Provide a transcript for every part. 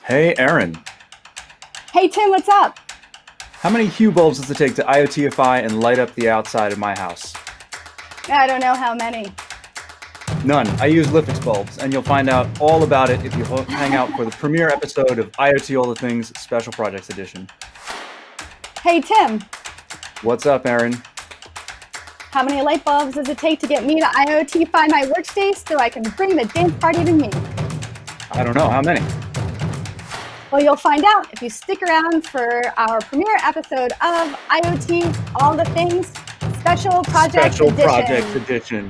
Hey, Erin. Hey Tim, what's up? How many Hue bulbs does it take to IoTify and light up the outside of my house? I don't know how many. None. I use Lifix bulbs, and you'll find out all about it if you hang out for the premiere episode of IoT All the Things Special Projects Edition. Hey Tim, What's up, Erin? how many light bulbs does it take to get me to IoTify my workspace so I can bring the dance party to me? I don't know. How many? Well, you'll find out if you stick around for our premiere episode of IoT All the Things Special Projects Special Edition. Projects Edition.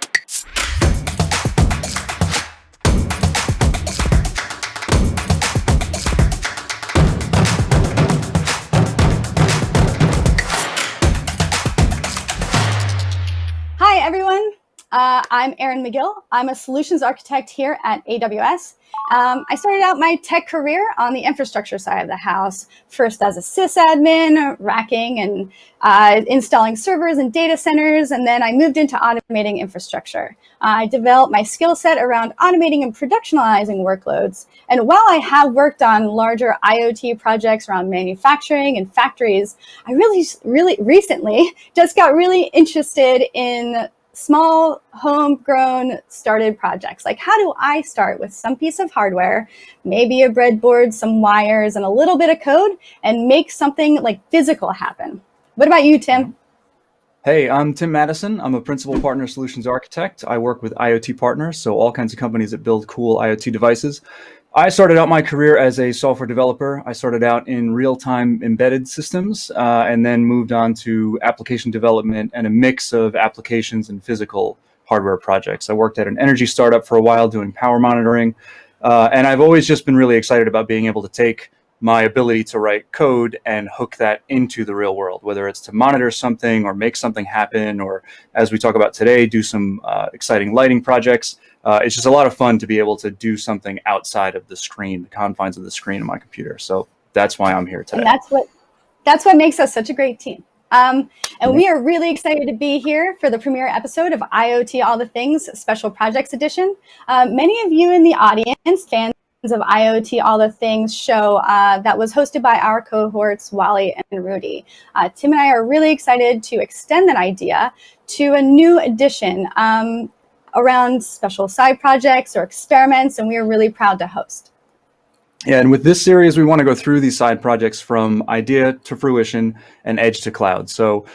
Hi, everyone. I'm Erin McGill. I'm a solutions architect here at AWS. I started out my tech career on the infrastructure side of the house, first as a sysadmin, racking and installing servers and data centers, and then I moved into automating infrastructure. I developed my skill set around automating and productionalizing workloads. And while I have worked on larger IoT projects around manufacturing and factories, I really recently just got really interested in small, homegrown started projects. Like, how do I start with some piece of hardware, maybe a breadboard, some wires, and a little bit of code, and make something like physical happen? What about you, Tim? Hey, I'm Tim Mattison. I'm a principal partner solutions architect. I work with IoT partners, so all kinds of companies that build cool IoT devices. I started out my career as a software developer. I started out in real-time embedded systems and then moved on to application development and a mix of applications and physical hardware projects. I worked at an energy startup for a while doing power monitoring. And I've always just been really excited about being able to take my ability to write code and hook that into the real world, whether it's to monitor something or make something happen, or as we talk about today, do some exciting lighting projects. It's just a lot of fun to be able to do something outside of the screen, the confines of the screen of my computer. So that's why I'm here today. And that's what makes us such a great team. And we are really excited to be here for the premiere episode of IoT All the Things Special Projects Edition. Many of you in the audience, fans of IoT All the Things show that was hosted by our cohorts, Wally and Rudy. Tim and I are really excited to extend that idea to a new edition around special side projects or experiments, and we are really proud to host. Yeah, and with this series, we want to go through these side projects from idea to fruition and edge to cloud. So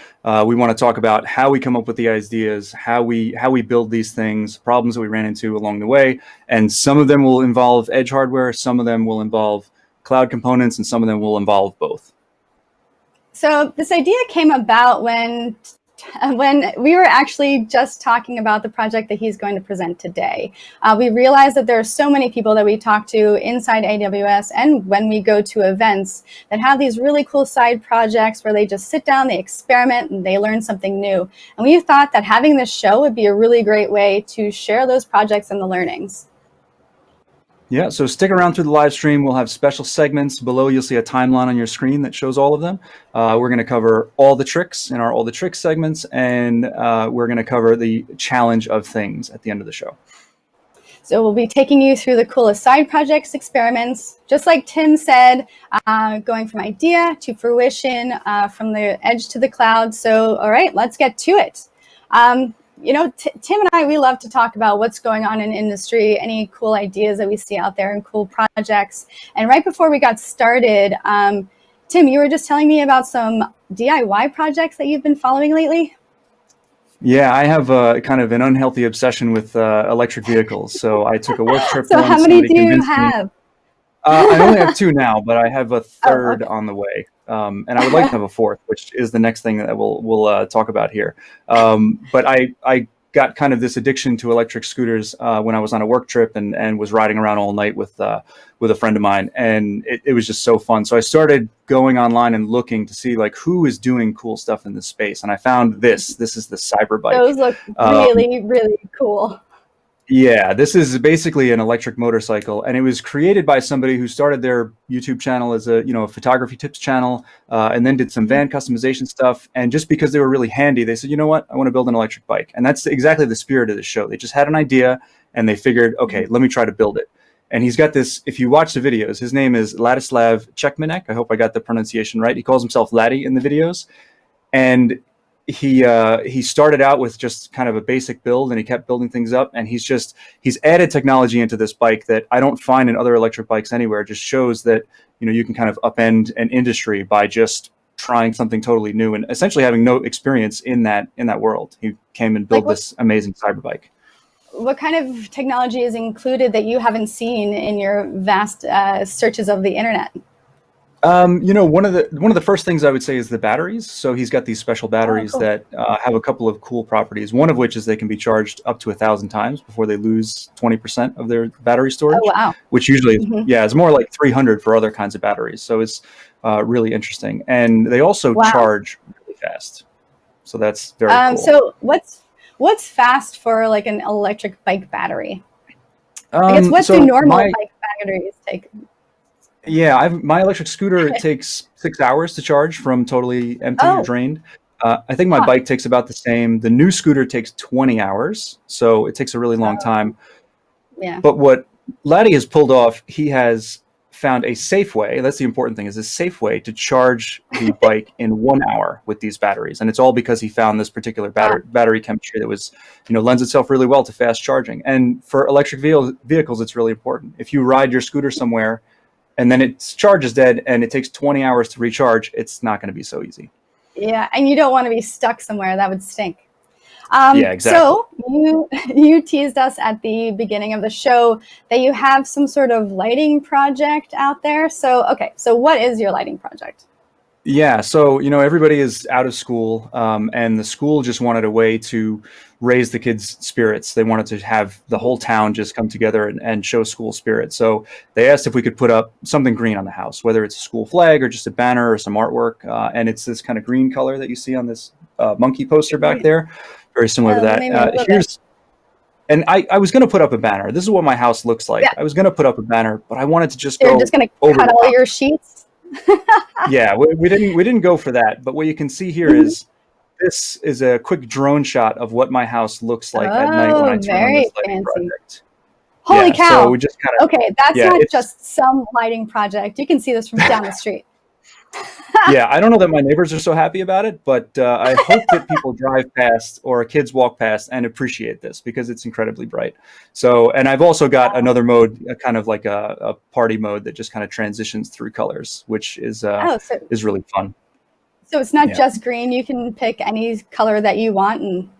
we want to talk about how we come up with the ideas, how we build these things, problems that we ran into along the way. And some of them will involve edge hardware, some of them will involve cloud components, and some of them will involve both. So this idea came about when we were actually just talking about the project that he's going to present today. We realized that there are so many people that we talk to inside AWS and when we go to events that have these really cool side projects where they just sit down, they experiment, and they learn something new. And we thought that having this show would be a really great way to share those projects and the learnings. Yeah, so stick around through the live stream. We'll have special segments. Below, you'll see a timeline on your screen that shows all of them. We're going to cover all the tricks in our All the Tricks segments, and we're going to cover the challenge of things at the end of the show. So we'll be taking you through the coolest side projects, experiments, just like Tim said, going from idea to fruition, from the edge to the cloud. So, all right, let's get to it. Tim and I, we love to talk about what's going on in industry, any cool ideas that we see out there and cool projects. And right before we got started, Tim, you were just telling me about some DIY projects that you've been following lately. Yeah, I have kind of an unhealthy obsession with electric vehicles. So I took a work trip. So how many do you have? I only have two now, but I have a third on the way. And I would like to have a fourth, which is the next thing that we'll talk about here. But I got kind of this addiction to electric scooters when I was on a work trip and was riding around all night with a friend of mine. And it was just so fun. So I started going online and looking to see like who is doing cool stuff in this space. And I found this. This is the Cyberbike. Those look really, really cool. Yeah, this is basically an electric motorcycle, and it was created by somebody who started their YouTube channel as a photography tips channel, and then did some van customization stuff. And just because they were really handy, they said, you know what, I want to build an electric bike. And that's exactly the spirit of the show. They just had an idea, and they figured, okay, let me try to build it. And he's got this, if you watch the videos, his name is Ladislav Chekmanek. I hope I got the pronunciation right. He calls himself Laddie in the videos. And he started out with just kind of a basic build, and he kept building things up. And he's added technology into this bike that I don't find in other electric bikes anywhere. It just shows that, you can kind of upend an industry by just trying something totally new and essentially having no experience in that world. He came and built this amazing Cyberbike. What kind of technology is included that you haven't seen in your vast searches of the internet? One of the first things I would say is the batteries. So he's got these special batteries that have a couple of cool properties. One of which is they can be charged up to 1,000 times before they lose 20% of their battery storage. Oh, wow. Which usually, it's more like 300 for other kinds of batteries. So it's really interesting. And they also charge really fast. So that's very cool. So what's fast for like an electric bike battery? I guess what do normal bike batteries take? Yeah, my electric scooter takes 6 hours to charge from totally empty or drained. I think my bike takes about the same. The new scooter takes 20 hours, so it takes a really long time. Yeah. But what Laddie has pulled off, he has found a safe way. That's the important thing, is a safe way to charge the bike in 1 hour with these batteries. And it's all because he found this particular battery chemistry that was, lends itself really well to fast charging. And for electric vehicles, it's really important. If you ride your scooter somewhere and then its charge is dead and it takes 20 hours to recharge, it's not going to be so easy. Yeah, and you don't want to be stuck somewhere. That would stink. Yeah, exactly. So you teased us at the beginning of the show that you have some sort of lighting project out there. So what is your lighting project? Yeah, so everybody is out of school, and the school just wanted a way to raise the kids' spirits. They wanted to have the whole town just come together and show school spirit. So they asked if we could put up something green on the house, whether it's a school flag or just a banner or some artwork. And it's this kind of green color that you see on this monkey poster back there, very similar to that. And I was going to put up a banner. This is what my house looks like. Yeah. I was going to put up a banner, but I wanted to just You're just going to cut all your sheets? Yeah, we didn't go for that. But what you can see here is this is a quick drone shot of what my house looks like at night when I turn on this lighting project. Holy cow! So we just kind of that's not just some lighting project. You can see this from down the street. Yeah, I don't know that my neighbors are so happy about it, but I hope that people drive past or kids walk past and appreciate this because it's incredibly bright. So, and I've also got another mode, kind of like a party mode that just kind of transitions through colors, which is really fun. So it's not just green. You can pick any color that you want and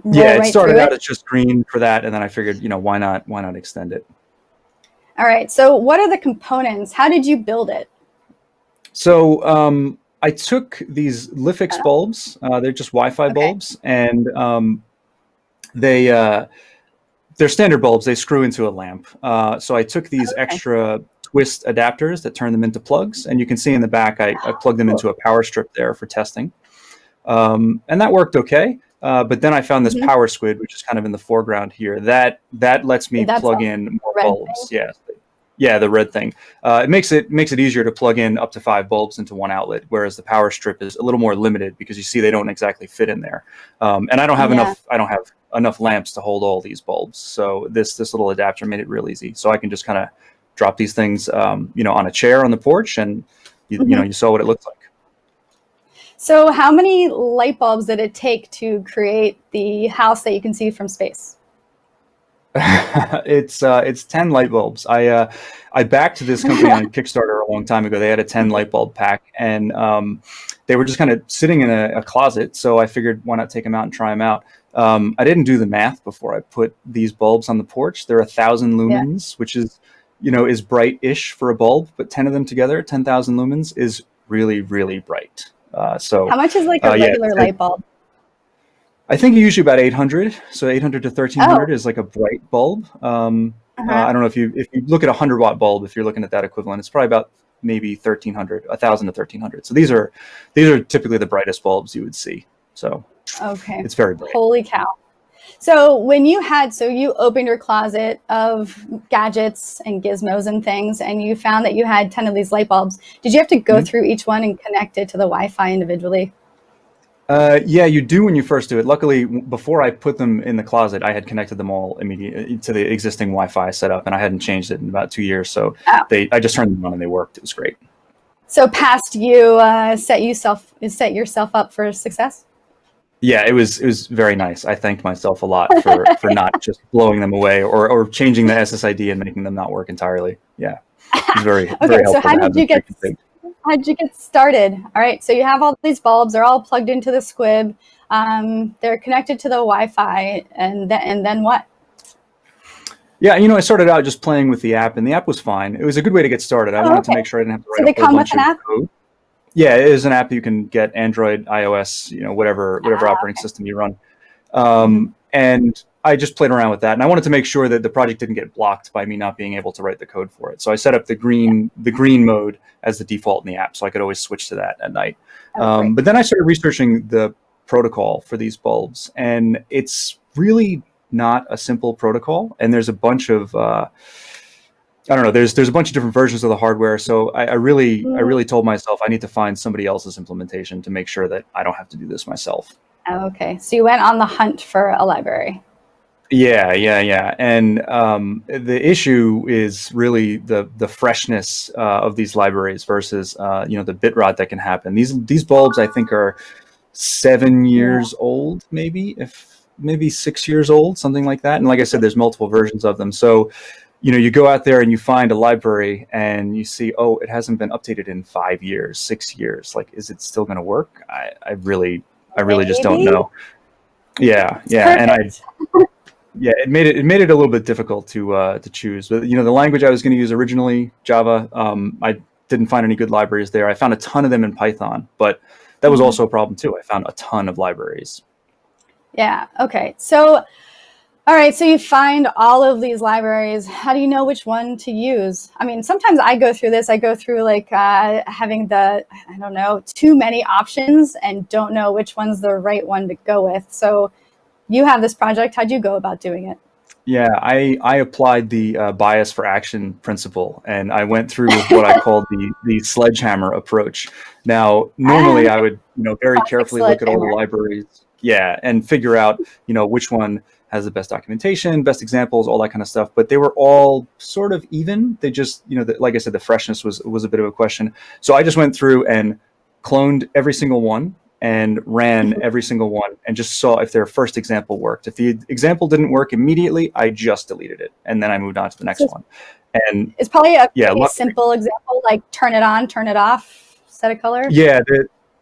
it started out as just green for that, and then I figured, why not extend it? All right. So what are the components? How did you build it? So I took these Lifix bulbs. They're just Wi-Fi bulbs, and they're standard bulbs. They screw into a lamp. So I took these extra twist adapters that turn them into plugs, and you can see in the back I plugged them into a power strip there for testing, and that worked okay. But then I found this power squid, which is kind of in the foreground here. That lets me plug in more bulbs. Yeah, the red thing. It makes it easier to plug in up to 5 bulbs into one outlet, whereas the power strip is a little more limited because you see they don't exactly fit in there. And I don't have enough lamps to hold all these bulbs. So this little adapter made it real easy. So I can just kind of drop these things, on a chair on the porch, and you saw what it looked like. So how many light bulbs did it take to create the house that you can see from space? It's 10 light bulbs. I backed this company on Kickstarter a long time ago. They had a 10 light bulb pack, and they were just kind of sitting in a closet. So I figured, why not take them out and try them out? I didn't do the math before I put these bulbs on the porch. They're 1,000 lumens, which is bright-ish for a bulb, but 10 of them together, 10,000 lumens, is really, really bright. So how much is like a regular light bulb? I think usually about 800. So 800 to 1,300 is like a bright bulb. I don't know if you look at a 100-watt bulb, if you're looking at that equivalent, it's probably about maybe 1,300, 1,000 to 1,300. So these are typically the brightest bulbs you would see. So it's very bright. Holy cow! So you opened your closet of gadgets and gizmos and things, and you found that you had 10 of these light bulbs. Did you have to go through each one and connect it to the Wi-Fi individually? Yeah, you do when you first do it. Luckily, before I put them in the closet, I had connected them all immediately to the existing Wi-Fi setup, and I hadn't changed it in about 2 years. So Oh. I just turned them on and they worked. It was great. So past you set yourself up for success? Yeah, it was very nice. I thanked myself a lot for not just blowing them away or changing the SSID and making them not work entirely. Yeah, it's very Okay, very so helpful to have them pre-configured. how did you get started? All right, so you have all these bulbs. They're all plugged into the squib. They're connected to the Wi-Fi, and then what? Yeah, I started out just playing with the app, and the app was fine. It was a good way to get started. I wanted to make sure I didn't have to So write they a whole come with bunch an of app? code. Yeah, it is an app you can get Android, iOS, whatever operating system you run. And I just played around with that, and I wanted to make sure that the project didn't get blocked by me not being able to write the code for it. So I set up the green mode as the default in the app, so I could always switch to that at night. But then I started researching the protocol for these bulbs, and it's really not a simple protocol. And there's a bunch of I don't know. There's a bunch of different versions of the hardware, so I really told myself I need to find somebody else's implementation to make sure that I don't have to do this myself. Okay, so you went on the hunt for a library. Yeah. And the issue is really the freshness of these libraries versus the bit rot that can happen. These bulbs I think are 7 years old, maybe 6 years old, something like that. And like I said, there's multiple versions of them. So you go out there and you find a library and you see, oh, it hasn't been updated in 5 years, 6 years. Like, is it still going to work? I really just don't know. Yeah. And it made it a little bit difficult to choose. But the language I was going to use originally, Java, I didn't find any good libraries there. I found a ton of them in Python, but that was also a problem too. I found a ton of libraries. Yeah. Okay. So, all right. So you find all of these libraries. How do you know which one to use? I mean, sometimes I go through this. I go through like having too many options and don't know which one's the right one to go with. So you have this project. How'd you go about doing it? Yeah, I applied the bias for action principle, and I went through what I called the sledgehammer approach. Now, normally I would very carefully look at all the libraries, and figure out which one has the best documentation, best examples, all that kind of stuff. But they were all sort of even. They just like I said, the freshness was a bit of a question. So I just went through and cloned every single one and ran every single one and just saw if their first example worked. If the example didn't work immediately, I just deleted it. And then I moved on to the next one. And it's probably a pretty simple example, like turn it on, turn it off, set a color. Yeah.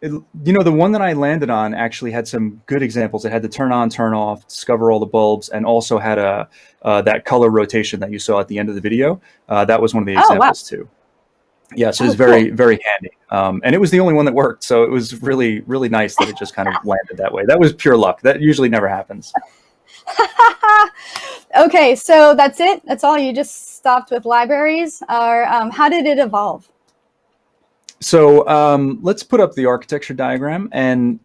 The one that I landed on actually had some good examples. It had to turn on, turn off, discover all the bulbs, and also had that color rotation that you saw at the end of the video. That was one of the examples too. Yeah, so it was very, very handy. And it was the only one that worked. So it was really, really nice that it just kind of landed that way. That was pure luck. That usually never happens. Okay, so that's it? That's all? You just stopped with libraries? Or how did it evolve? So let's put up the architecture diagram. And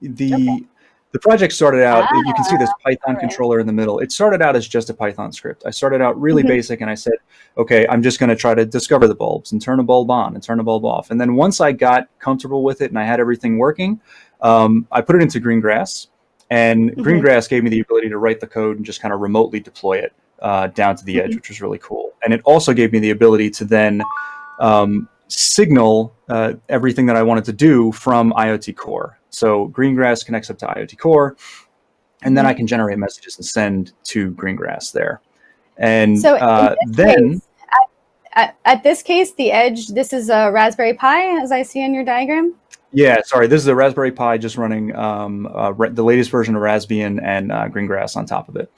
the project started out, you can see this Python controller in the middle. It started out as just a Python script. I started out really basic, and I said, okay, I'm just going to try to discover the bulbs and turn a bulb on and turn a bulb off. And then once I got comfortable with it and I had everything working, I put it into Greengrass. And Greengrass gave me the ability to write the code and just kind of remotely deploy it down to the edge, which was really cool. And it also gave me the ability to then signal everything that I wanted to do from IoT Core. So Greengrass connects up to IoT Core, and then I can generate messages and send to Greengrass there. And so at this case, the edge, this is a Raspberry Pi, as I see in your diagram? Yeah, sorry. This is a Raspberry Pi just running the latest version of Raspbian and Greengrass on top of it.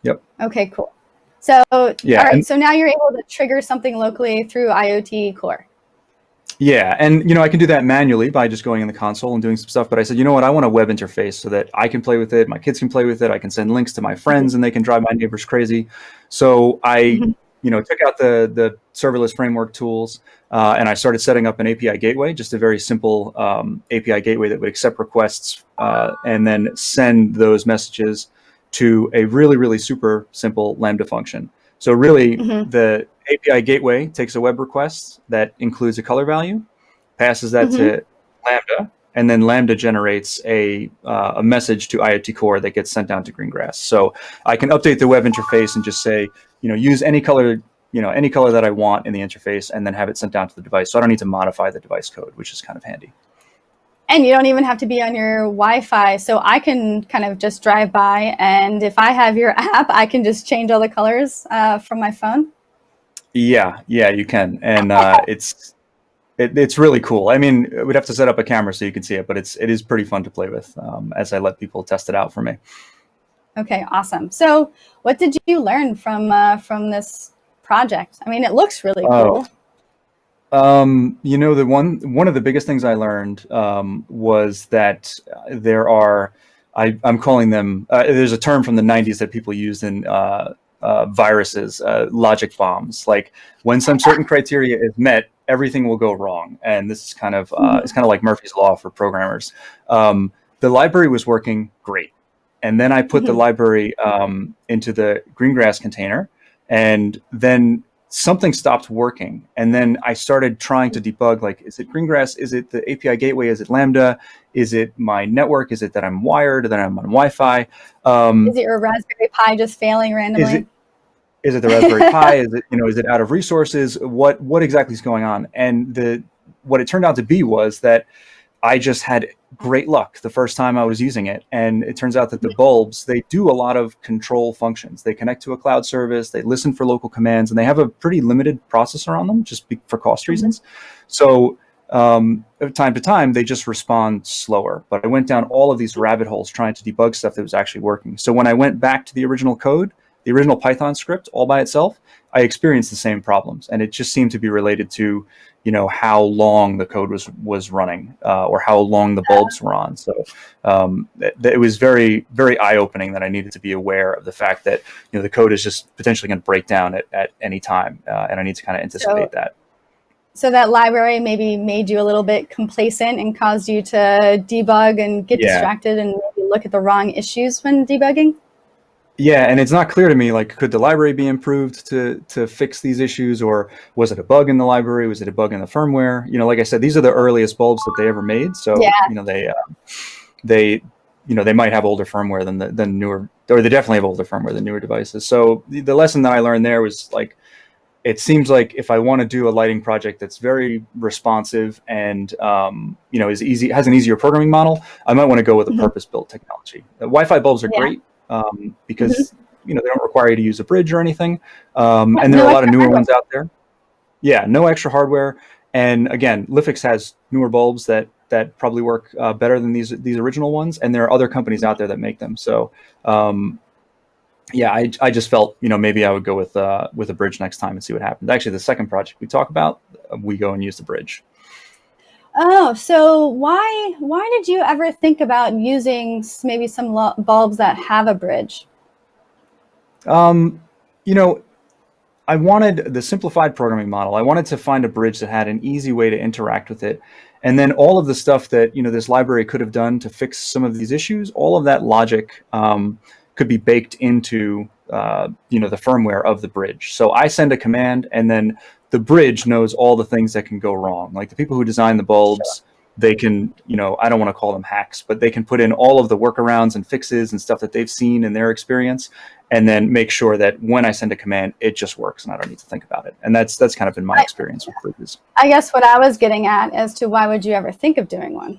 Yep. Okay, cool. So, all right, so now you're able to trigger something locally through IoT Core. Yeah, and I can do that manually by just going in the console and doing some stuff. But I said, you know what? I want a web interface so that I can play with it, my kids can play with it, I can send links to my friends, and they can drive my neighbors crazy. So I, took out the serverless framework tools, and I started setting up an API gateway, just a very simple API gateway that would accept requests and then send those messages to a really, really super simple Lambda function. So really, the API gateway takes a web request that includes a color value, passes that to Lambda, and then Lambda generates a message to IoT Core that gets sent down to Greengrass. So I can update the web interface and just say, use any color, any color that I want in the interface, and then have it sent down to the device. So I don't need to modify the device code, which is kind of handy. And you don't even have to be on your Wi-Fi. So I can kind of just drive by, and if I have your app, I can just change all the colors from my phone. Yeah, you can. And it's really cool. I mean, we'd have to set up a camera so you can see it, but it is pretty fun to play with as I let people test it out for me. Okay, awesome. So what did you learn from this project? I mean, it looks really cool. The one of the biggest things I learned was that there are, I'm calling them, there's a term from the 90s that people used in viruses, logic bombs. Like when some certain criteria is met, everything will go wrong. And this is kind of, it's kind of like Murphy's Law for programmers. The library was working great. And then I put the library into the Greengrass container, and then something stopped working. And then I started trying to debug, like, is it Greengrass? Is it the API gateway? Is it Lambda? Is it my network? Is it that I'm wired, that I'm on Wi-Fi? Is it your Raspberry Pi just failing randomly? Is it the Raspberry Pi? Is it, is it out of resources? What exactly is going on? And what it turned out to be was that I just had great luck the first time I was using it. And it turns out that the bulbs, they do a lot of control functions. They connect to a cloud service, they listen for local commands, and they have a pretty limited processor on them just for cost reasons. So time to time, they just respond slower. But I went down all of these rabbit holes trying to debug stuff that was actually working. So when I went back to the original code, the original Python script all by itself, I experienced the same problems. And it just seemed to be related to, how long the code was running or how long the bulbs were on. So it was very, very eye-opening that I needed to be aware of the fact that, the code is just potentially going to break down at any time. And I need to kind of anticipate that. So that library maybe made you a little bit complacent and caused you to debug and get distracted and maybe look at the wrong issues when debugging? Yeah, and it's not clear to me, like, could the library be improved to fix these issues, or was it a bug in the library? Was it a bug in the firmware? Like I said, these are the earliest bulbs that they ever made. So, they might have older firmware than newer, or they definitely have older firmware than newer devices. So the lesson that I learned there was, like, it seems like if I want to do a lighting project that's very responsive and is easy, has an easier programming model, I might want to go with a purpose-built technology. The Wi-Fi bulbs are great. Because they don't require you to use a bridge or anything, and there are a lot of newer ones out there. Yeah, no extra hardware, and again, Lifix has newer bulbs that probably work better than these original ones, and there are other companies out there that make them. So, I just felt maybe I would go with a bridge next time and see what happens. Actually, the second project we talk about, we go and use the bridge. Oh, so why did you ever think about using maybe some bulbs that have a bridge? I wanted the simplified programming model. I wanted to find a bridge that had an easy way to interact with it. And then all of the stuff that, this library could have done to fix some of these issues, all of that logic could be baked into, the firmware of the bridge. So I send a command, and then the bridge knows all the things that can go wrong. Like the people who design the bulbs, they can, I don't want to call them hacks, but they can put in all of the workarounds and fixes and stuff that they've seen in their experience, and then make sure that when I send a command, it just works and I don't need to think about it. And that's kind of been my experience with bridges. I guess what I was getting at as to why would you ever think of doing one,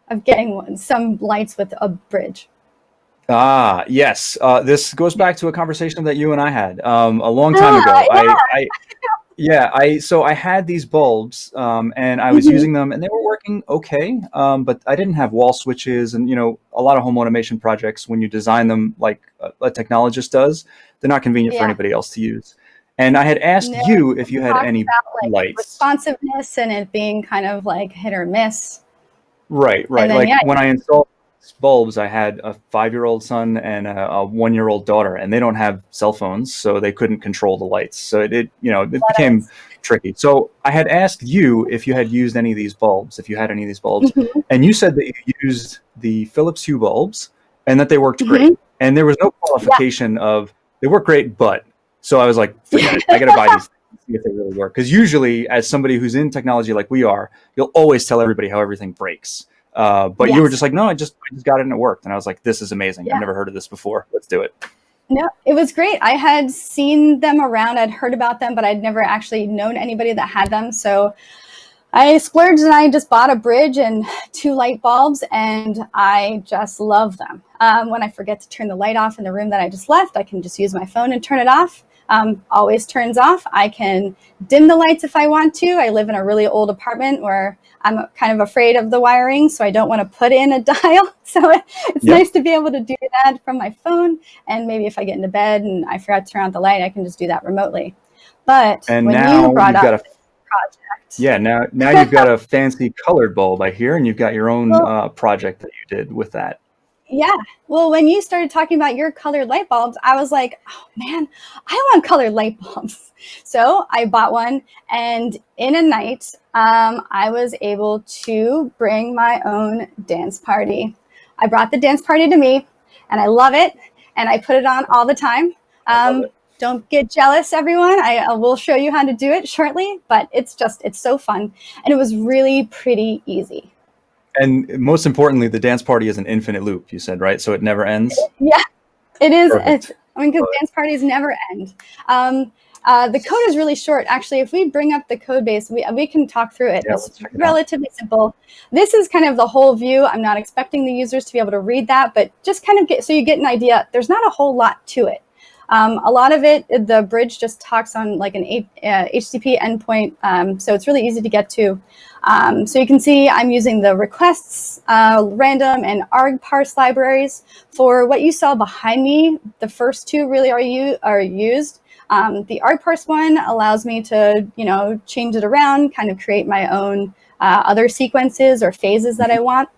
of getting some lights with a bridge? Yes. This goes back to a conversation that you and I had a long time ago. So I had these bulbs and I was using them, and they were working okay, but I didn't have wall switches, and a lot of home automation projects, when you design them like a technologist does, they're not convenient for anybody else to use. And I had asked you if you had any lights. Responsiveness and it being kind of like hit or miss. Right. Then, when I installed bulbs, I had a 5-year-old son and a 1-year-old daughter, and they don't have cell phones, so they couldn't control the lights. So it became tricky. So I had asked you if you had used any of these bulbs, and you said that you used the Philips Hue bulbs and that they worked great. And there was no qualification of they work great, but. So I was like, forget it. I got to buy these things and see if they really work. Because usually, as somebody who's in technology like we are, you'll always tell everybody how everything breaks. But you were Yes. just like, no, I just got it and it worked. And I was like, this is amazing. I've Yeah. never heard of this before. Let's do it. No, it was great. I had seen them around. I'd heard about them, but I'd never actually known anybody that had them. So I splurged and I just bought a bridge and 2 light bulbs, and I just love them. When I forget to turn the light off in the room that I just left, I can just use my phone and turn it off. Always turns off. I can dim the lights if I want to. I live in a really old apartment where I'm kind of afraid of the wiring, so I don't want to put in a dial. So it's Yep. nice to be able to do that from my phone. And maybe if I get into bed and I forgot to turn on the light, I can just do that remotely. But And when you now brought you've got up a this project, yeah, now you've got a fancy colored bulb I hear, and you've got your own well, project that you did with that. yeah. Well, when you started talking about your colored light bulbs, I was like, oh man, I want colored light bulbs. So I bought one, and in a night, I was able to bring my own dance party. I brought the dance party to me, and I love it, and I put it on all the time. I love it. Don't get jealous, everyone. I will show you how to do it shortly, but it's so fun, and it was really pretty easy. And most importantly, the dance party is an infinite loop, you said, right? So it never ends? Yeah. It is. Perfect. Because dance parties never end. The code is really short. Actually, if we bring up the code base, we can talk through it. Yeah, It's let's check it out. relatively simple. This is kind of the whole view. I'm not expecting the users to be able to read that, but just kind of so you get an idea. There's not a whole lot to it. A lot of it, the bridge just talks on like an HTTP endpoint, so it's really easy to get to. So you can see I'm using the requests, random, and arg parse libraries. For what you saw behind me, the first 2 really are used. The arg parse one allows me to, change it around, kind of create my own other sequences or phases that I want.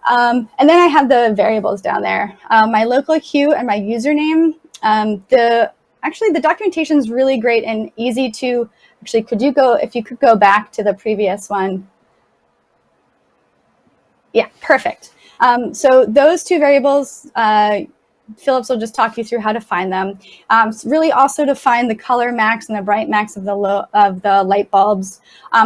And then I have the variables down there, my local queue and my username. The documentation is really great and easy to actually. If you could go back to the previous one? Yeah, perfect. So those 2 variables, Phillips will just talk you through how to find them. It's really also to find the color max and the bright max of the light bulbs.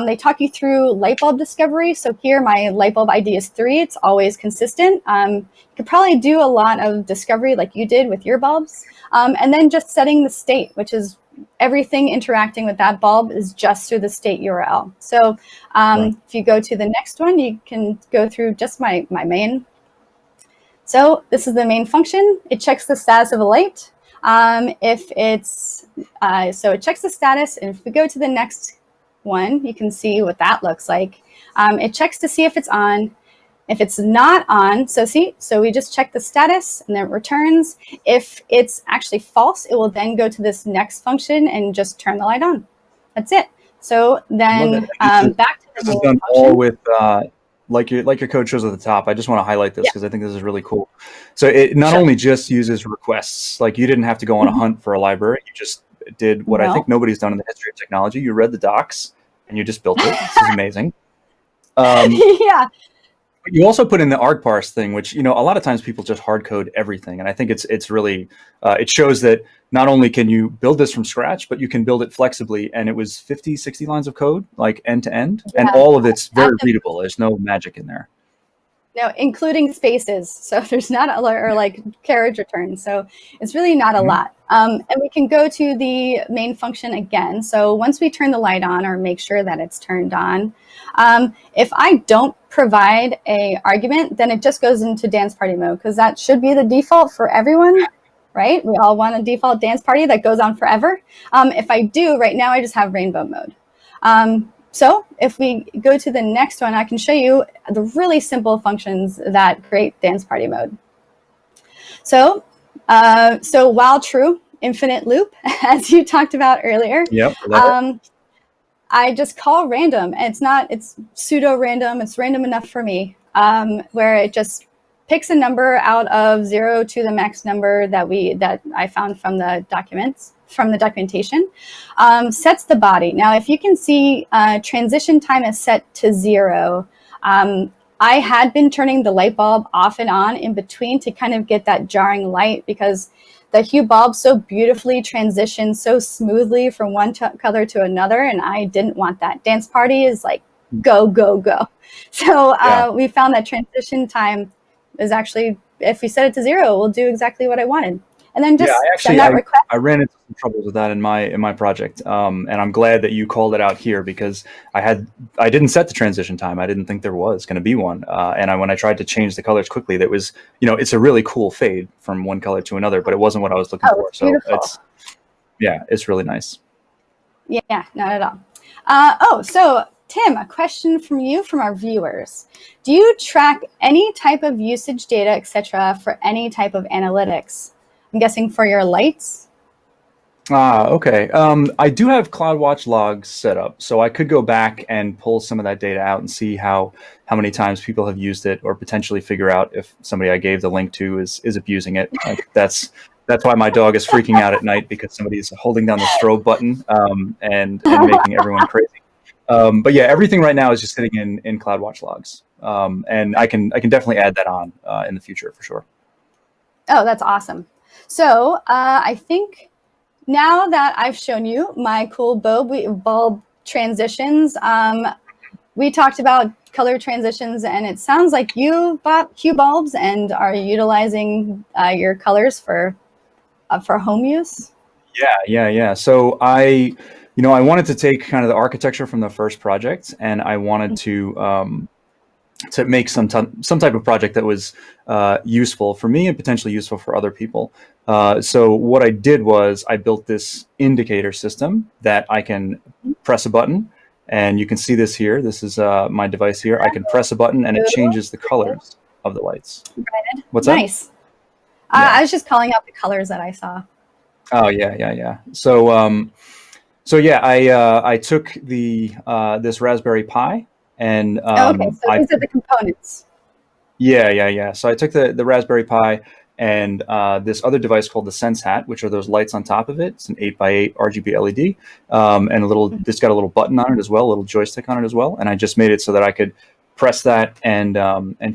They talk you through light bulb discovery. So here my light bulb ID is 3. It's always consistent. You could probably do a lot of discovery like you did with your bulbs. And then just setting the state, which is everything interacting with that bulb is just through the state URL. So if you go to the next one, you can go through just my main. So this is the main function. It checks the status of a light. So it checks the status, and if we go to the next one, you can see what that looks like. It checks to see if it's on. If it's not on, so we just check the status and then it returns. If it's actually false, it will then go to this next function and just turn the light on. That's it. So then back to the This is main done function. all with like your code shows at the top. I just want to highlight this because I think this is really cool. So it not only just uses requests, like you didn't have to go on a hunt for a library. You just did what I think nobody's done in the history of technology. You read the docs and you just built it. This is amazing. Yeah. But you also put in the arg parse thing, which, a lot of times people just hard code everything. And I think it's really, it shows that not only can you build this from scratch, but you can build it flexibly. And it was 50, 60 lines of code, like end to end. And all of it's very readable. There's no magic in there. No, including spaces. So there's not or like carriage returns. So it's really not a lot. And we can go to the main function again. So once we turn the light on or make sure that it's turned on, if I don't provide a argument, then it just goes into dance party mode because that should be the default for everyone, right? We all want a default dance party that goes on forever. If I do, right now I just have rainbow mode. So if we go to the next one, I can show you the really simple functions that create dance party mode. So while true, infinite loop, as you talked about earlier. Yep. I just call random. And it's pseudo random. It's random enough for me, where it just picks a number out of 0 to the max number that I found from the documentation, sets the body. Now, if you can see, transition time is set to 0. I had been turning the light bulb off and on in between to kind of get that jarring light because the hue bulb so beautifully transitions so smoothly from one color to another, and I didn't want that. Dance party is like go, go, go. So Yeah. we found that transition time is actually, if we set it to 0, we'll do exactly what I wanted. And then Yeah, just I send actually that request. I ran into some troubles with that in my project, and I'm glad that you called it out here because I didn't set the transition time. I didn't think there was going to be one, and when I tried to change the colors quickly, that was it's a really cool fade from one color to another, but it wasn't what I was looking Oh, for. it's So beautiful. it's really nice. Yeah, not at all. So Tim, a question from you from our viewers. Do you track any type of usage data, etc., for any type of analytics? I'm guessing for your lights. Okay. I do have CloudWatch logs set up, so I could go back and pull some of that data out and see how many times people have used it, or potentially figure out if somebody I gave the link to is abusing it. Like that's why my dog is freaking out at night, because somebody's holding down the strobe button, and making everyone crazy. But yeah, everything right now is just sitting in CloudWatch logs, and I can definitely add that on in the future for sure. Oh, that's awesome. So I think now that I've shown you my cool bulb transitions, we talked about color transitions, and it sounds like you bought Hue bulbs and are utilizing your colors for home use. Yeah. So I wanted to take kind of the architecture from the first project, and I wanted to make some type of project that was useful for me and potentially useful for other people. So what I did was I built this indicator system that I can press a button, and you can see this here. This is my device here. I can press a button and it changes the colors of the lights. What's that? Nice. I was just calling out the colors that I saw. Oh yeah. So yeah, I took this Raspberry Pi, and Okay, so these are the components. Yeah. So I took the Raspberry Pi and this other device called the Sense Hat, which are those lights on top of it. It's an 8x8 RGB LED, and it's got a little button on it as well, a little joystick on it as well. And I just made it so that I could press that and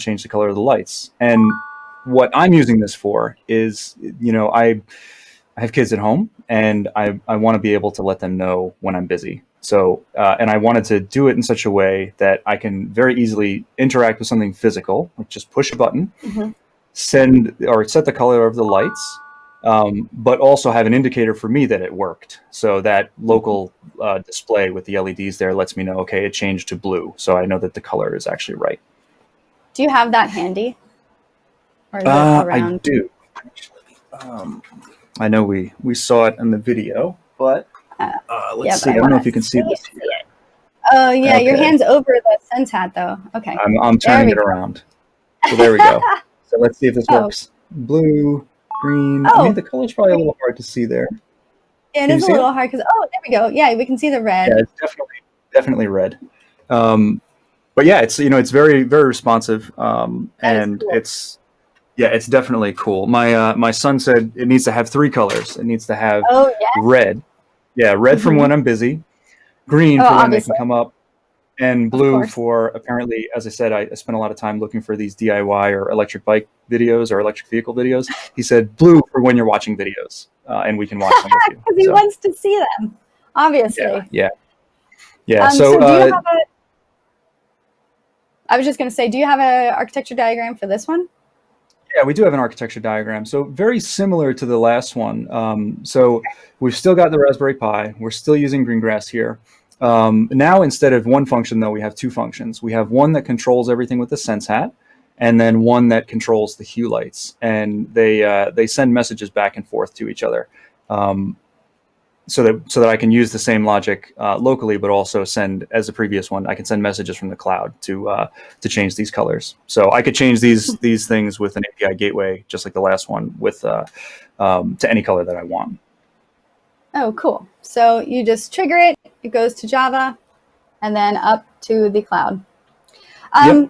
change the color of the lights. And what I'm using this for is, I have kids at home, and I want to be able to let them know when I'm busy. So, and I wanted to do it in such a way that I can very easily interact with something physical, like just push a button, send or set the color of the lights, but also have an indicator for me that it worked. So that local display with the LEDs there lets me know, okay, it changed to blue. So I know that the color is actually right. Do you have that handy? Or is it I around? do. I know we saw it in the video, but let's see. I don't know if you can see this here. Oh yeah, Okay. your hand's over the Sense Hat though. Okay. I'm turning it around. So there we go. So let's see if this works. Blue, green. I mean, the color's probably a little hard to see there. Yeah, it is a little hard because there we go. Yeah, we can see the red. Yeah, it's definitely red. But yeah, it's it's very very responsive, and cool. it's definitely cool. My son said it needs to have 3 colors. It needs to have red. Yeah, red from when I'm busy, green for when they can come up, and blue for, apparently, as I said, I spent a lot of time looking for these DIY or electric bike videos or electric vehicle videos. He said blue for when you're watching videos, and we can watch them with you. Because he wants to see them, obviously. Yeah. So do you have I was just going to say, do you have an architecture diagram for this one? Yeah, we do have an architecture diagram. So very similar to the last one. So we've still got the Raspberry Pi. We're still using Greengrass here. Now, instead of one function, though, we have 2 functions. We have one that controls everything with the Sense Hat, and then one that controls the hue lights. And they send messages back and forth to each other, so that I can use the same logic locally, but also send, as the previous one, I can send messages from the cloud to change these colors. So I could change these things with an API gateway, just like the last one, with to any color that I want. Oh, cool. So you just trigger it, it goes to Java, and then up to the cloud. I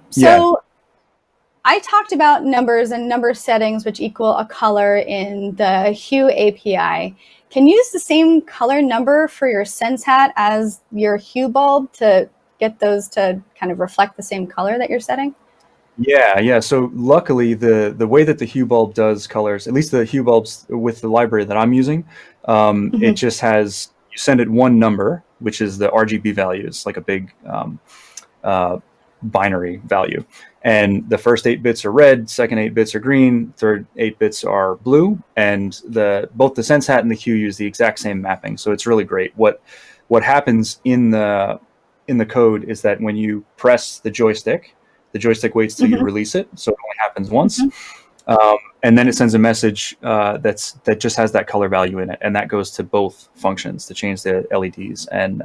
talked about numbers and number settings, which equal a color in the Hue API. Can you use the same color number for your Sense Hat as your Hue bulb to get those to kind of reflect the same color that you're setting? Yeah. So luckily, the way that the Hue bulb does colors, at least the Hue bulbs with the library that I'm using, it just has, you send it one number, which is the RGB values, like a big binary value. And the first 8 bits are red, second 8 bits are green, third 8 bits are blue, and both the sense hat and the hue use the exact same mapping. So it's really great. What happens in the code is that when you press the joystick waits till you release it, so it only happens once, and then it sends a message that just has that color value in it, and that goes to both functions to change the LEDs and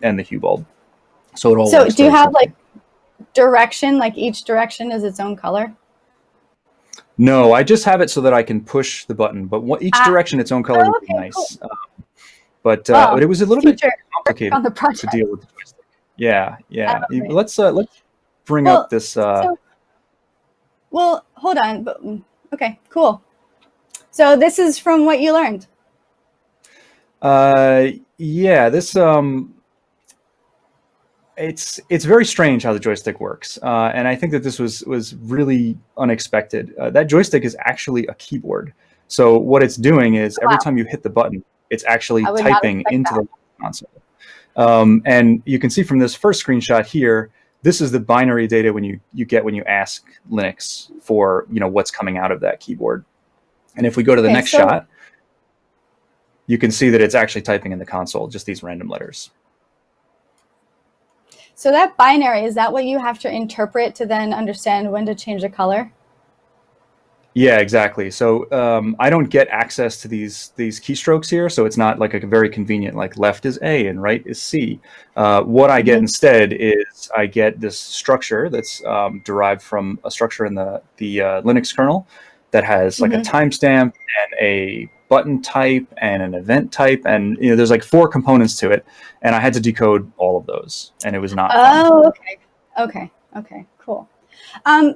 the hue bulb. So it all. So do you have like direction, like each direction is its own color? No, I just have it so that I can push the button, but each direction its own color would be nice. Cool. But it was a little bit complicated on the project to deal with the joystick. Yeah. Let's bring up this. Well, hold on. But, okay, cool. So this is from what you learned. Yeah, this it's very strange how the joystick works, and I think that this was really unexpected. That joystick is actually a keyboard. So what it's doing is every time you hit the button, it's actually typing into the console. And you can see from this first screenshot here, this is the binary data when you get when you ask Linux for what's coming out of that keyboard. And if we go to the next shot, you can see that it's actually typing in the console, just these random letters. So that binary, is that what you have to interpret to then understand when to change the color? Yeah, exactly. So I don't get access to these keystrokes here, so it's not like a very convenient, like left is A and right is C. What I get instead is I get this structure that's derived from a structure in the Linux kernel that has like a timestamp and a button type and an event type, and there's like 4 components to it, and I had to decode all of those, and it was not fun. Okay, cool.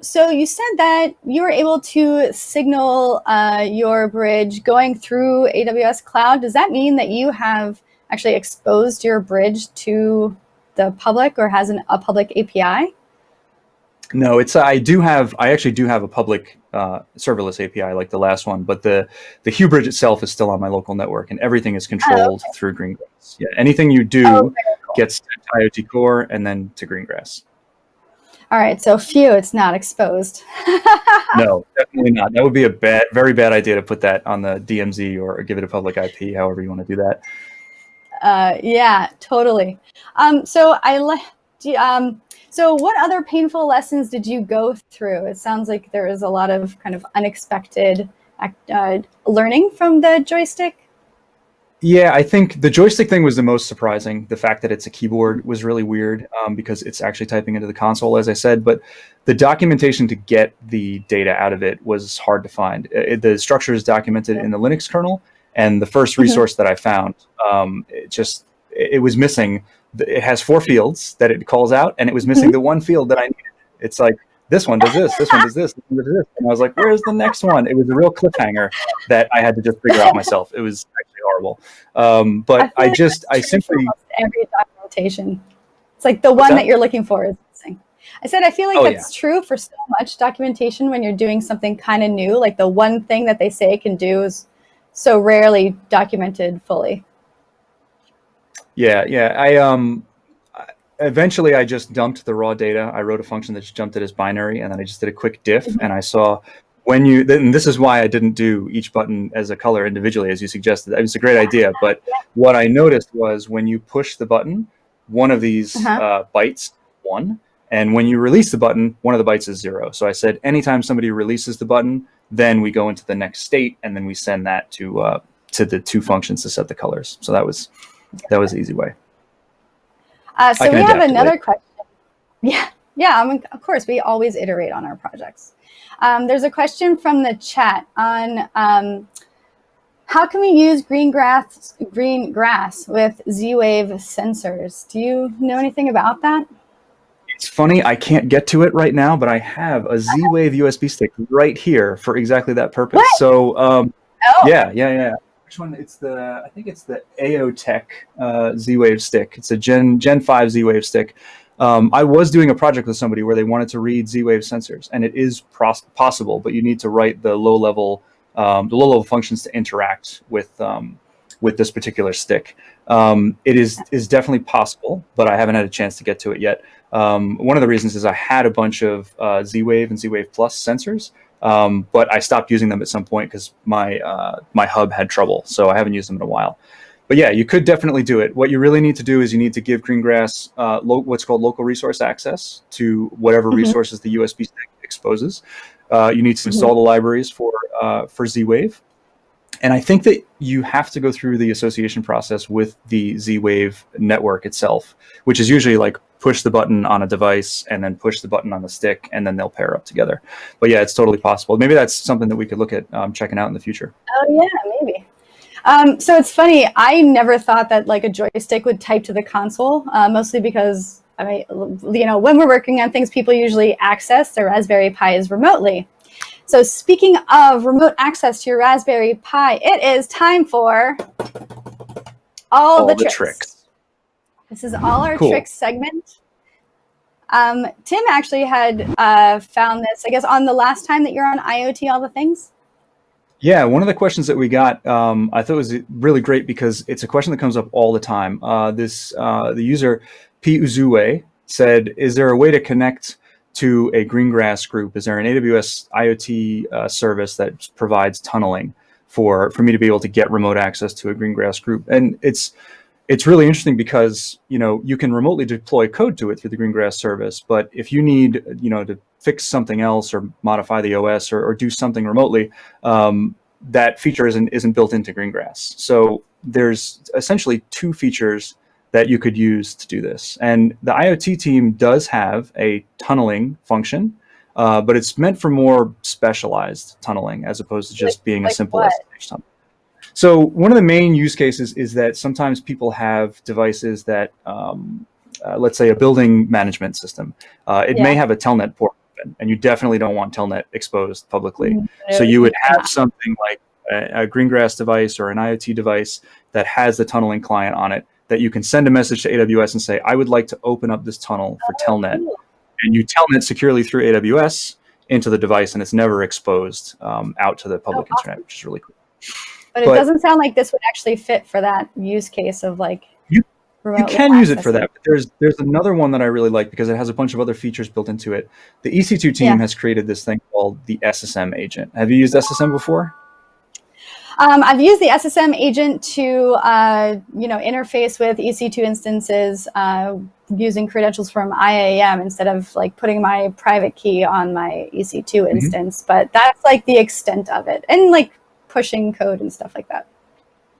So you said that you were able to signal your bridge going through AWS Cloud. Does that mean that you have actually exposed your bridge to the public or has a public API? No, I actually do have a public serverless API like the last one, but the Hue bridge itself is still on my local network, and everything is controlled through Greengrass. Yeah, anything you do gets to IoT Core and then to Greengrass. All right, so it's not exposed. No, definitely not. That would be a very bad idea to put that on the DMZ or give it a public IP, however you want to do that. Yeah, totally. So what other painful lessons did you go through? It sounds like there is a lot of kind of unexpected learning from the joystick. Yeah, I think the joystick thing was the most surprising. The fact that it's a keyboard was really weird because it's actually typing into the console, as I said. But the documentation to get the data out of it was hard to find. The structure is documented in the Linux kernel, and the first resource that I found, it was missing. It has 4 fields that it calls out, and it was missing the one field that I needed. It's like, this one does this, this one does this, this one does this. And I was like, where's the next one? It was a real cliffhanger that I had to just figure out myself. It was actually horrible. But I simply... Every documentation. It's like the one that you're looking for is missing. I said, I feel like that's true for so much documentation when you're doing something kind of new. Like the one thing that they say it can do is so rarely documented fully. Yeah. Eventually, I just dumped the raw data. I wrote a function that just dumped it as binary, and then I just did a quick diff, and I saw and this is why I didn't do each button as a color individually, as you suggested. It was a great idea, but what I noticed was when you push the button, one of these bytes 1, and when you release the button, one of the bytes is 0. So I said, anytime somebody releases the button, then we go into the next state, and then we send that to the 2 functions to set the colors. So that was the easy way. So we have another question. Yeah. I mean, of course, we always iterate on our projects. There's a question from the chat on how can we use green grass with ZWave sensors? Do you know anything about that? It's funny, I can't get to it right now, but I have a ZWave USB stick right here for exactly that purpose. What? So, yeah. Which one? I think it's the AOTech ZWave stick. It's a Gen 5 ZWave stick. I was doing a project with somebody where they wanted to read ZWave sensors, and it is possible, but you need to write the low level functions to interact with this particular stick. It is definitely possible, but I haven't had a chance to get to it yet. One of the reasons is I had a bunch of ZWave and ZWave Plus sensors, but I stopped using them at some point because my hub had trouble, so I haven't used them in a while. But yeah, you could definitely do it. What you really need to do is you need to give Greengrass what's called local resource access to whatever resources the USB stick exposes. You need to install the libraries for ZWave. And I think that you have to go through the association process with the ZWave network itself, which is usually like push the button on a device and then push the button on the stick, and then they'll pair up together. But yeah, it's totally possible. Maybe that's something that we could look at checking out in the future. Oh yeah, maybe. So it's funny, I never thought that like a joystick would type to the console, mostly because, I mean, you know, when we're working on things, people usually access their Raspberry Pis remotely. So speaking of remote access to your Raspberry Pi, it is time for all the tricks. This is all our tricks segment. Tim actually had found this, I guess, on the last time that you're on IoT All the Things. Yeah, one of the questions that we got, I thought was really great because it's a question that comes up all the time. The user P Uzue said, "Is there a way to connect to a Greengrass group? Is there an AWS IoT service that provides tunneling for me to be able to get remote access to a Greengrass group?" And it's really interesting because, you know, you can remotely deploy code to it through the Greengrass service, but if you need, you know, to fix something else or modify the OS or do something remotely, that feature isn't built into Greengrass. So there's essentially two features that you could use to do this. And the IoT team does have a tunneling function, but it's meant for more specialized tunneling as opposed to just being a simple SSH tunnel. So one of the main use cases is that sometimes people have devices that, let's say a building management system, it may have a telnet port open, and you definitely don't want telnet exposed publicly. So you would have something like a Greengrass device or an IoT device that has the tunneling client on it that you can send a message to AWS and say, I would like to open up this tunnel for telnet. And you telnet securely through AWS into the device, and it's never exposed out to the public internet, which is really cool. But it doesn't sound like this would actually fit for that use case of like you can use it for that. But there's another one that I really like because it has a bunch of other features built into it. The EC2 team has created this thing called the SSM agent. Have you used SSM before? I've used the SSM agent to interface with EC2 instances using credentials from IAM instead of like putting my private key on my EC2 instance. But that's like the extent of it, and like pushing code and stuff like that.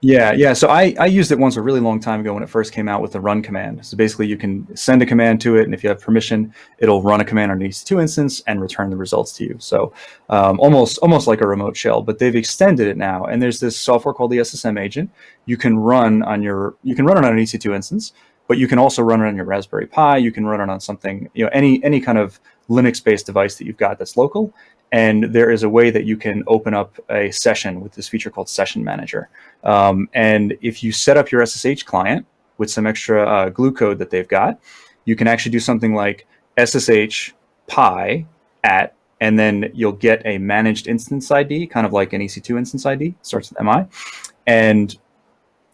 Yeah. So I used it once a really long time ago when it first came out with the run command. So basically you can send a command to it, and if you have permission, it'll run a command on an EC2 instance and return the results to you. So almost like a remote shell, but they've extended it now. And there's this software called the SSM agent. You can run it on an EC2 instance, but you can also run it on your Raspberry Pi. You can run it on something, any kind of Linux-based device that you've got that's local. And there is a way that you can open up a session with this feature called Session Manager. And if you set up your SSH client with some extra glue code that they've got, you can actually do something like SSH pi at, and then you'll get a managed instance ID, kind of like an EC2 instance ID, starts with MI. And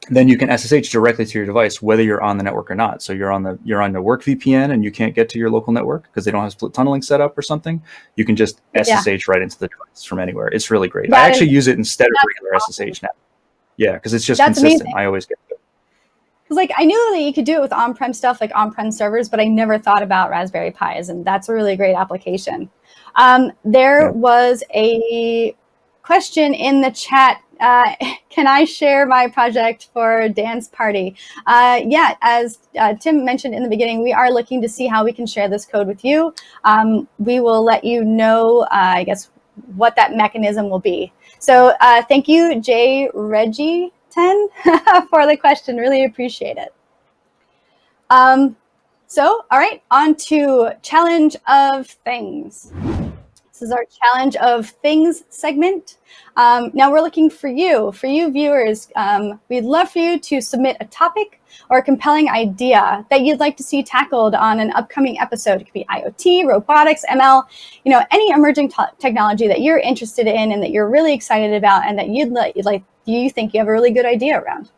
then you can SSH directly to your device, whether you're on the network or not. So you're on the work VPN and you can't get to your local network because they don't have split tunneling set up or something. You can just SSH right into the device from anywhere. It's really great. I actually use it instead of regular SSH now. Yeah, because it's just consistent. Amazing. I always get it. Because like I knew that you could do it with on-prem stuff, like on-prem servers, but I never thought about Raspberry Pis, and that's a really great application. There was a question in the chat. Can I share my project for dance party? As Tim mentioned in the beginning, we are looking to see how we can share this code with you. We will let you know, I guess, what that mechanism will be. So thank you, Jay Reggie 10, for the question. Really appreciate it. All right, on to Challenge of Things. This is our Challenge of Things segment. Now we're looking for you viewers. We'd love for you to submit a topic or a compelling idea that you'd like to see tackled on an upcoming episode. It could be IoT, robotics, ML, any emerging technology that you're interested in and that you're really excited about and that you think you have a really good idea around.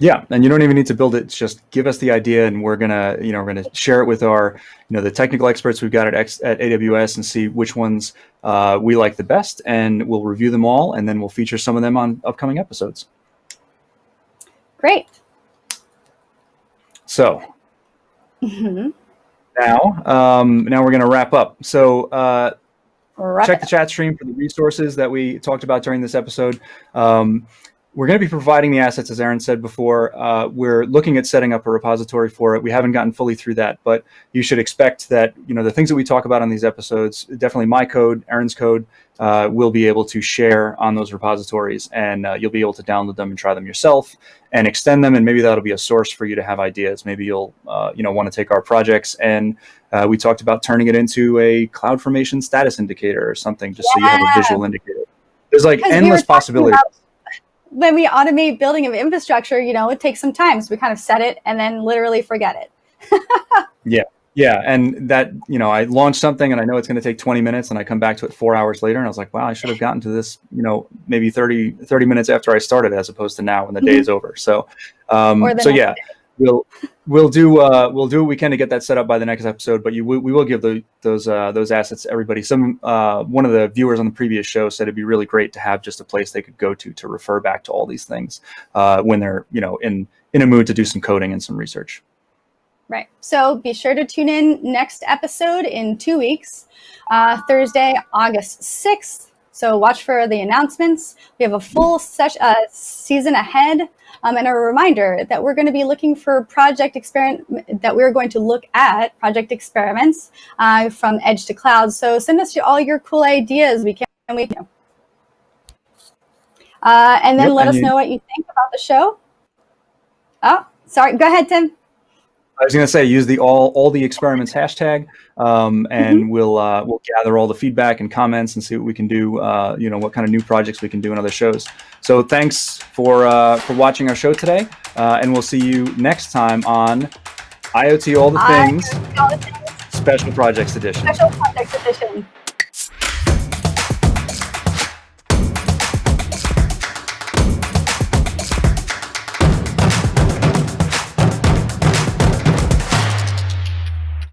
Yeah, and you don't even need to build it. It's just give us the idea, and we're gonna share it with our, the technical experts we've got at AWS, and see which ones we like the best, and we'll review them all, and then we'll feature some of them on upcoming episodes. Great. So now we're gonna wrap up. So check the chat stream for the resources that we talked about during this episode. We're going to be providing the assets, as Erin said before. We're looking at setting up a repository for it. We haven't gotten fully through that, but you should expect that, the things that we talk about on these episodes, definitely my code, Erin's code, we'll be able to share on those repositories, and you'll be able to download them and try them yourself and extend them. And maybe that'll be a source for you to have ideas. Maybe you'll, want to take our projects, and we talked about turning it into a CloudFormation status indicator or something, just so you have a visual indicator. There's like endless possibilities. When we automate building of infrastructure, it takes some time. So we kind of set it and then literally forget it. Yeah. And that, I launched something and I know it's going to take 20 minutes and I come back to it 4 hours later and I was like, wow, I should have gotten to this, maybe 30 minutes after I started, as opposed to now when the day is over. So, yeah, we'll do what we can to get that set up by the next episode, but we will give those assets to everybody. One of the viewers on the previous show said it'd be really great to have just a place they could go to refer back to all these things when they're in a mood to do some coding and some research. Right. So be sure to tune in next episode in 2 weeks, Thursday, August 6th. So watch for the announcements. We have a full season ahead. And a reminder that we're going to be looking for project experiments from edge to cloud. So send us all your cool ideas. And then let us know what you think about the show. Oh, sorry. Go ahead, Tim. I was going to say, use the all the experiments hashtag, and we'll gather all the feedback and comments and see what we can do. What kind of new projects we can do in other shows. So thanks for watching our show today, and we'll see you next time on IoT All the Things Special Projects Edition.